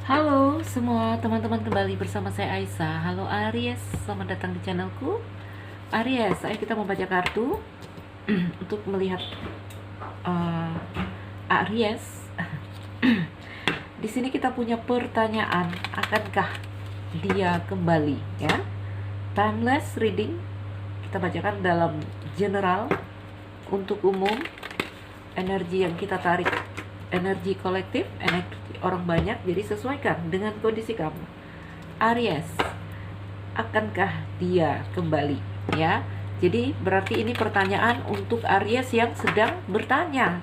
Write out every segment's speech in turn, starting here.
Halo semua teman-teman, kembali bersama saya Aisyah. Halo Aries, selamat datang di channelku. Aries, ayo kita membaca kartu untuk melihat uh, Aries. Di sini kita punya pertanyaan, akankah dia kembali, ya? Timeless reading. Kita bacakan dalam general untuk umum, energi yang kita tarik, energi kolektif, energi orang banyak, jadi sesuaikan dengan kondisi kamu. Aries, akankah dia kembali, ya? Jadi berarti ini pertanyaan untuk Aries yang sedang bertanya,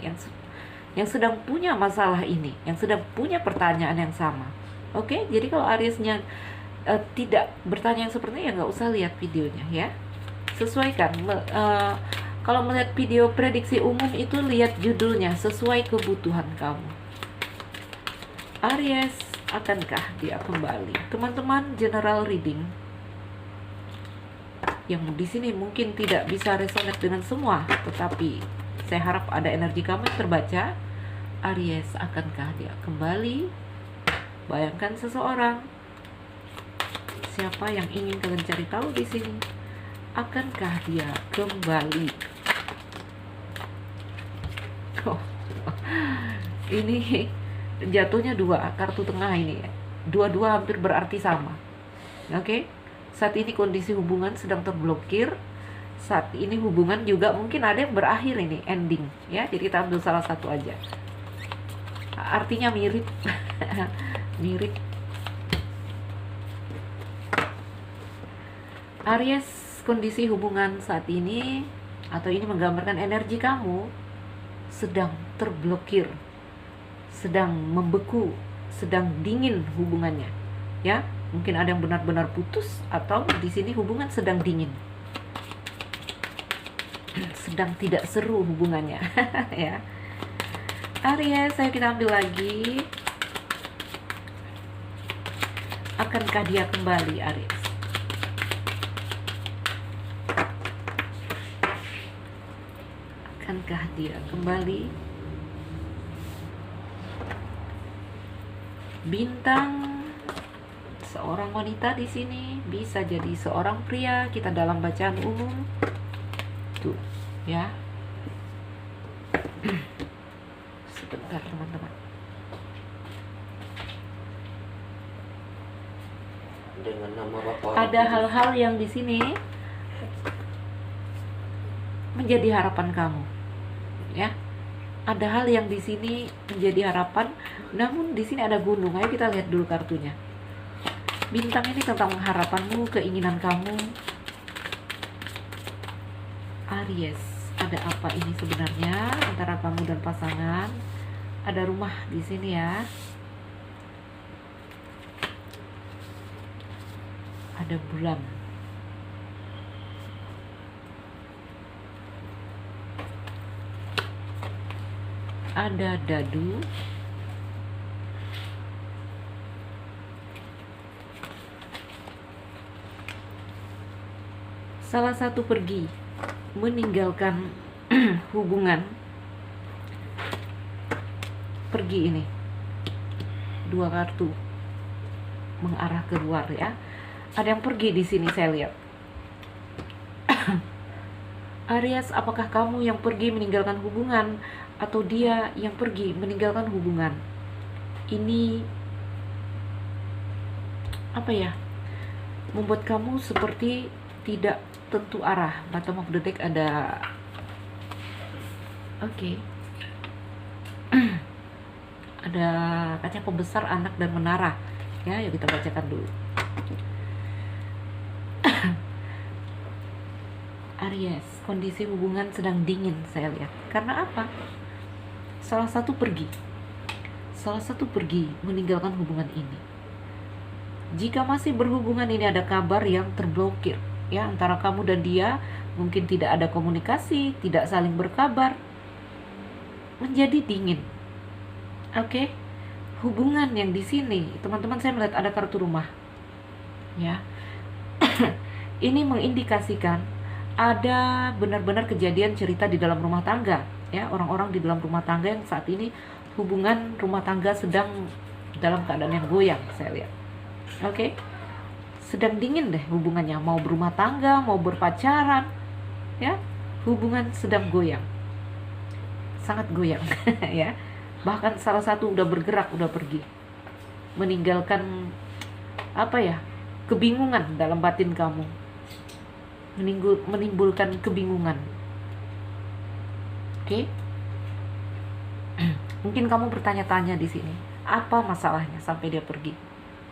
yang sedang punya masalah ini, yang sedang punya pertanyaan yang sama. Oke, jadi kalau Ariesnya tidak bertanya yang seperti ini, ya nggak usah lihat videonya, ya. Sesuaikan. Kalau melihat video prediksi umum itu, lihat judulnya, sesuai kebutuhan kamu. Aries, akankah dia kembali? Teman-teman, general reading yang di sini mungkin tidak bisa resonate dengan semua, tetapi saya harap ada energi kamu yang terbaca. Aries, akankah dia kembali? Bayangkan seseorang. Siapa yang ingin kalian cari tahu di sini? Akankah dia kembali? Oh, ini jatuhnya dua, kartu tengah ini ya. Dua-dua hampir berarti sama. Oke? Saat ini kondisi hubungan sedang terblokir. Saat ini hubungan juga mungkin ada yang berakhir, ini ending, ya. Jadi kita ambil salah satu aja. Artinya mirip. Mirip. Aries, kondisi hubungan saat ini, atau ini menggambarkan energi kamu sedang terblokir, sedang membeku, sedang dingin hubungannya, ya. Mungkin ada yang benar-benar putus, atau di sini hubungan sedang dingin, sedang tidak seru hubungannya. Ya. Aries, saya kita ambil lagi. Akankah dia kembali, Aries? Akankah dia kembali? Bintang, seorang wanita di sini, bisa jadi seorang pria. Kita dalam bacaan umum tuh, ya. Sebentar teman-teman. Dengan nama Bapak. Ada hal-hal yang di sini menjadi harapan kamu, ya. Ada hal yang di sini menjadi harapan, namun di sini ada gunung. Ayo kita lihat dulu kartunya. Bintang ini tentang harapanmu, keinginan kamu. Aries, ada apa ini sebenarnya antara kamu dan pasangan? Ada rumah di sini, ya. Ada bulan. Ada dadu. Salah satu pergi, meninggalkan hubungan. Pergi ini. Dua kartu mengarah keluar, ya. Ada yang pergi di sini, saya lihat. Aries, apakah kamu yang pergi meninggalkan hubungan, atau dia yang pergi meninggalkan hubungan? Ini apa ya? Membuat kamu seperti tidak tentu arah. Bottom of the deck ada. Oke. Ada kaca pembesar, anak, dan menara. Ya, yuk kita bacakan dulu. Aries, kondisi hubungan sedang dingin, saya lihat. Karena apa? Salah satu pergi, meninggalkan hubungan ini. Jika masih berhubungan, ini ada kabar yang terblokir, ya, antara kamu dan dia. Mungkin tidak ada komunikasi, tidak saling berkabar, menjadi dingin. Oke. Hubungan yang di sini, teman-teman, saya melihat ada kartu rumah, ya. Ini mengindikasikan ada benar-benar kejadian cerita di dalam rumah tangga, ya. Orang-orang di dalam rumah tangga yang saat ini hubungan rumah tangga sedang dalam keadaan yang goyang saya lihat. Oke. Sedang dingin deh hubungannya, mau berumah tangga, mau berpacaran, ya, hubungan sedang goyang, sangat goyang. Ya, bahkan salah satu udah bergerak, udah pergi, meninggalkan apa ya, kebingungan dalam batin kamu, menimbulkan kebingungan. Oke. Mungkin kamu bertanya-tanya di sini, apa masalahnya sampai dia pergi,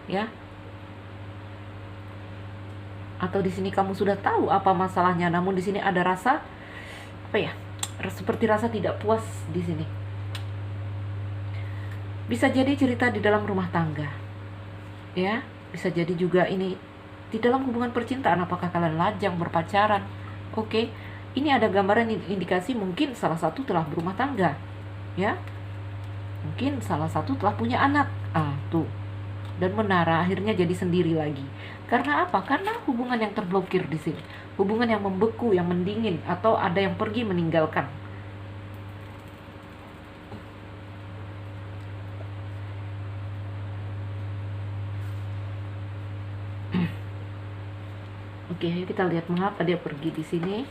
ya? Atau di sini kamu sudah tahu apa masalahnya, namun di sini ada rasa apa ya? Seperti rasa tidak puas di sini. Bisa jadi cerita di dalam rumah tangga. Ya, bisa jadi juga ini di dalam hubungan percintaan, apakah kalian lajang berpacaran. Oke. Ini ada gambaran indikasi mungkin salah satu telah berumah tangga. Ya. Mungkin salah satu telah punya anak. Tuh. Dan menara akhirnya jadi sendiri lagi. Karena apa? Karena hubungan yang terblokir di sini, hubungan yang membeku, yang mendingin, atau ada yang pergi meninggalkan. Oke, ayo kita lihat mengapa dia pergi di sini.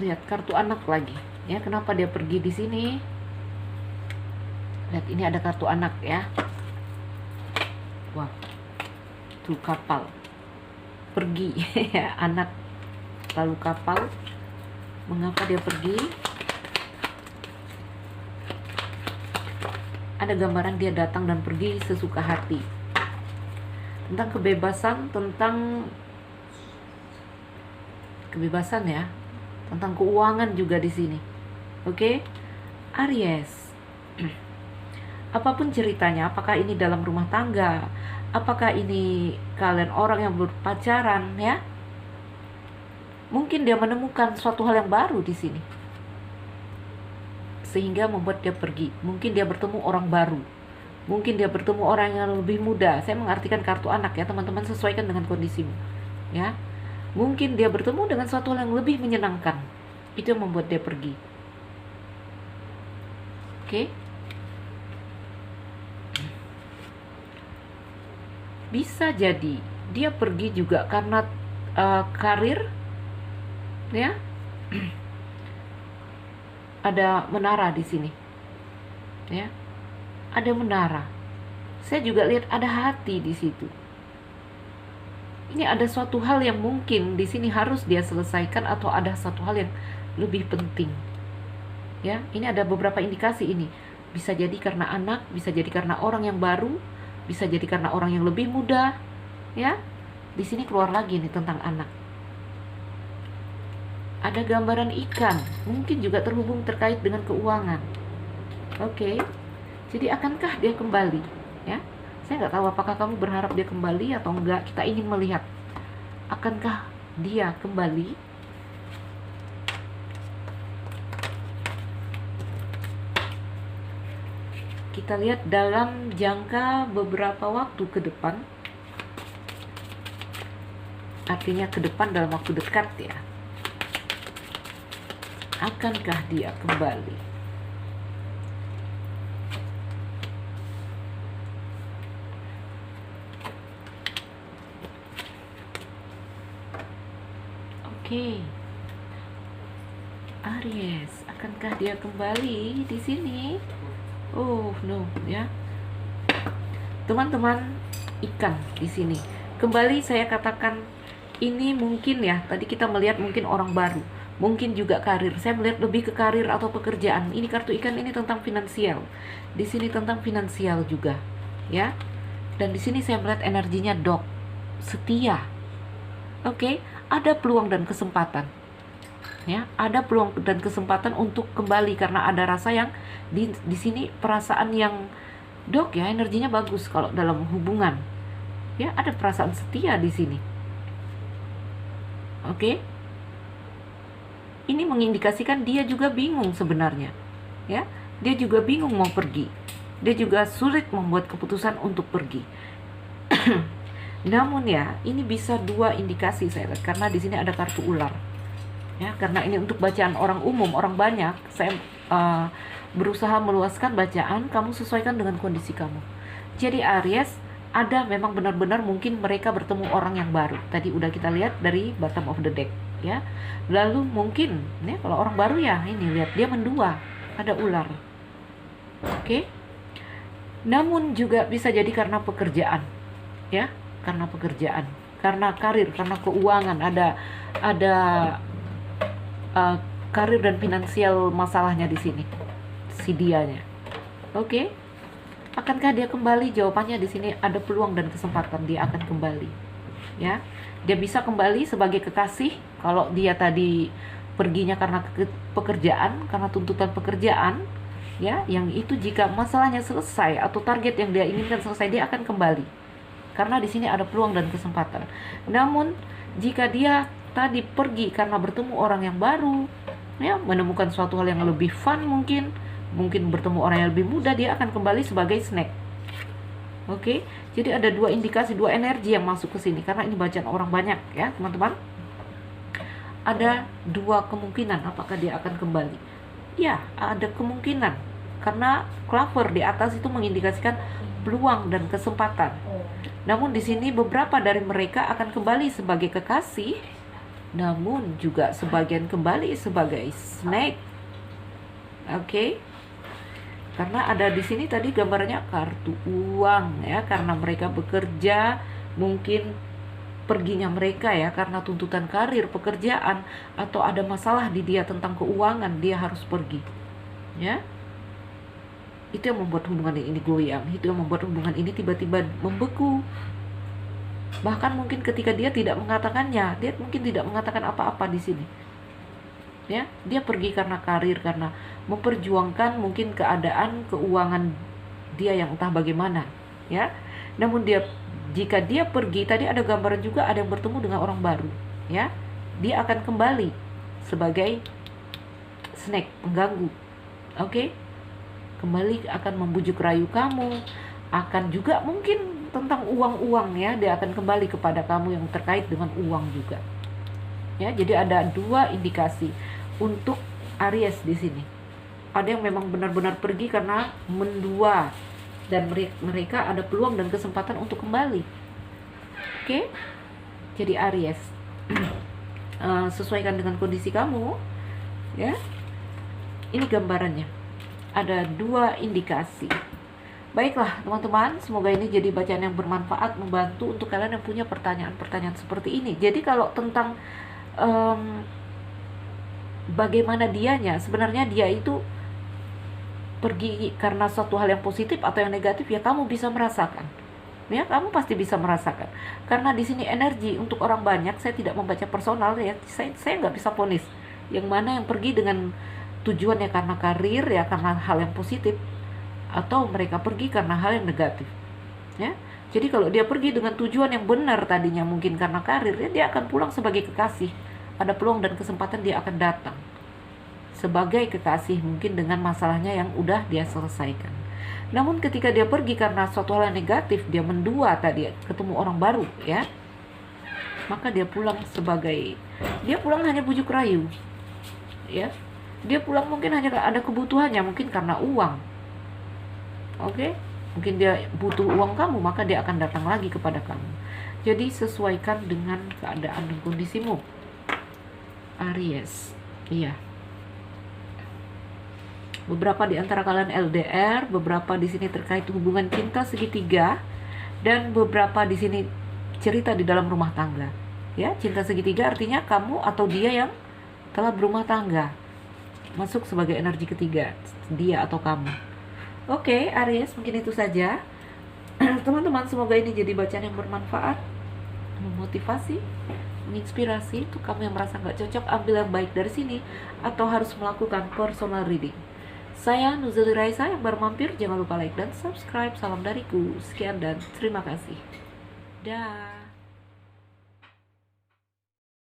Lihat kartu anak lagi, ya. Kenapa dia pergi di sini? Lihat, ini ada kartu anak, ya. Wah, tuh kapal pergi. Ya, anak lalu kapal. Mengapa dia pergi? Ada gambaran dia datang dan pergi sesuka hati. Tentang kebebasan, tentang kebebasan, ya. Tentang keuangan juga di sini. Oke, Aries. Apapun ceritanya, apakah ini dalam rumah tangga, apakah ini kalian orang yang berpacaran, ya, mungkin dia menemukan suatu hal yang baru di sini, sehingga membuat dia pergi. Mungkin dia bertemu orang baru, mungkin dia bertemu orang yang lebih muda. Saya mengartikan kartu anak, ya, teman-teman, sesuaikan dengan kondisimu, ya. Mungkin dia bertemu dengan suatu hal yang lebih menyenangkan. Itu yang membuat dia pergi. Oke. Bisa jadi dia pergi juga karena karir, ya. Ada menara di sini, ya. Ada menara. Saya juga lihat ada hati di situ. Ini ada suatu hal yang mungkin di sini harus dia selesaikan, atau ada satu hal yang lebih penting. Ya, ini ada beberapa indikasi ini. Bisa jadi karena anak, bisa jadi karena orang yang baru, bisa jadi karena orang yang lebih muda, ya. Di sini keluar lagi nih tentang anak. Ada gambaran ikan, mungkin juga terkait dengan keuangan. Oke. Jadi akankah dia kembali, ya? Saya nggak tahu apakah kamu berharap dia kembali atau enggak. Kita ingin melihat, akankah dia kembali? Kita lihat dalam jangka beberapa waktu ke depan. Artinya ke depan dalam waktu dekat, ya. Akankah dia kembali? Oke. Aries, akankah dia kembali di sini? Oh, no, ya. Teman-teman, ikan di sini. Kembali saya katakan ini mungkin, ya. Tadi kita melihat mungkin orang baru, mungkin juga karir. Saya melihat lebih ke karir atau pekerjaan. Ini kartu ikan ini tentang finansial. Di sini tentang finansial juga, ya. Dan di sini saya melihat energinya dog, setia. Oke, ada peluang dan kesempatan. Ya, ada peluang dan kesempatan untuk kembali karena ada rasa yang di sini, perasaan yang dog, ya, energinya bagus kalau dalam hubungan. Ya, ada perasaan setia di sini. Oke. Ini mengindikasikan dia juga bingung sebenarnya. Ya, dia juga bingung mau pergi. Dia juga sulit membuat keputusan untuk pergi. Namun, ya, ini bisa dua indikasi saya lihat, karena di sini ada kartu ular. Ya, karena ini untuk bacaan orang umum, orang banyak, saya berusaha meluaskan bacaan, kamu sesuaikan dengan kondisi kamu. Jadi Aries, ada memang benar-benar mungkin mereka bertemu orang yang baru. Tadi udah kita lihat dari bottom of the deck, ya. Lalu mungkin, ya, kalau orang baru ya, ini lihat dia mendua, ada ular. Oke. Namun juga bisa jadi karena pekerjaan, ya, karena pekerjaan, karena karir, karena keuangan, ada karir dan finansial masalahnya di sini, si dianya. Oke. Akankah dia kembali? Jawabannya di sini ada peluang dan kesempatan dia akan kembali. Ya, dia bisa kembali sebagai kekasih kalau dia tadi perginya karena pekerjaan, karena tuntutan pekerjaan, ya, yang itu jika masalahnya selesai atau target yang dia inginkan selesai, dia akan kembali. Karena di sini ada peluang dan kesempatan. Namun jika dia tadi pergi karena bertemu orang yang baru, ya, menemukan suatu hal yang lebih fun, mungkin bertemu orang yang lebih muda, dia akan kembali sebagai snack. Oke, jadi ada dua indikasi, dua energi yang masuk ke sini karena ini bacaan orang banyak, ya teman-teman. Ada dua kemungkinan apakah dia akan kembali. Ya, ada kemungkinan karena clover di atas itu mengindikasikan peluang dan kesempatan. Namun di sini beberapa dari mereka akan kembali sebagai kekasih, namun juga sebagian kembali sebagai snack. Oke. Karena ada di sini tadi gambarnya kartu uang, ya, karena mereka bekerja, mungkin perginya mereka ya karena tuntutan karir, pekerjaan, atau ada masalah di dia tentang keuangan, dia harus pergi. Ya. Itu yang membuat hubungan ini goyang, itu yang membuat hubungan ini tiba-tiba membeku. Bahkan mungkin ketika dia tidak mengatakannya, dia mungkin tidak mengatakan apa-apa di sini. Ya, dia pergi karena karir, karena memperjuangkan mungkin keadaan keuangan dia yang entah bagaimana, ya. Namun jika dia pergi, tadi ada gambaran juga ada yang bertemu dengan orang baru, ya. Dia akan kembali sebagai snack, pengganggu. Oke. Kembali akan membujuk rayu kamu, akan juga mungkin tentang uang-uang, ya. Dia akan kembali kepada kamu yang terkait dengan uang juga. Ya, jadi ada dua indikasi untuk Aries di sini. Ada yang memang benar-benar pergi karena mendua dan mereka ada peluang dan kesempatan untuk kembali. Oke? Jadi Aries, sesuaikan dengan kondisi kamu, ya. Ini gambarannya. Ada dua indikasi. Baiklah teman-teman, semoga ini jadi bacaan yang bermanfaat, membantu untuk kalian yang punya pertanyaan-pertanyaan seperti ini. Jadi kalau tentang bagaimana dianya, sebenarnya dia itu pergi karena suatu hal yang positif atau yang negatif, ya kamu bisa merasakan, ya kamu pasti bisa merasakan. Karena di sini energi untuk orang banyak, saya tidak membaca personal, ya saya nggak bisa vonis yang mana yang pergi dengan tujuannya karena karir, ya karena hal yang positif, atau mereka pergi karena hal yang negatif, ya. Jadi kalau dia pergi dengan tujuan yang benar tadinya mungkin karena karir, ya dia akan pulang sebagai kekasih. Ada peluang dan kesempatan dia akan datang sebagai kekasih, mungkin dengan masalahnya yang udah dia selesaikan. Namun ketika dia pergi karena suatu hal yang negatif, dia mendua tadi, ketemu orang baru, ya, maka dia pulang hanya bujuk rayu, ya. Dia pulang mungkin hanya ada kebutuhannya, mungkin karena uang. Oke? Mungkin dia butuh uang kamu, maka dia akan datang lagi kepada kamu. Jadi sesuaikan dengan keadaan dan kondisimu, Aries. Iya. Beberapa di antara kalian LDR, beberapa di sini terkait hubungan cinta segitiga, dan beberapa di sini cerita di dalam rumah tangga. Ya, cinta segitiga artinya kamu atau dia yang telah berumah tangga. Masuk sebagai energi ketiga, dia atau kamu. Oke, Aries, mungkin itu saja. Teman-teman, semoga ini jadi bacaan yang bermanfaat, memotivasi, menginspirasi. Untuk kamu yang merasa nggak cocok, ambil yang baik dari sini, atau harus melakukan personal reading. Saya Nuzuli Raisa yang baru mampir. Jangan lupa like dan subscribe. Salam dariku. Sekian dan terima kasih. Dah.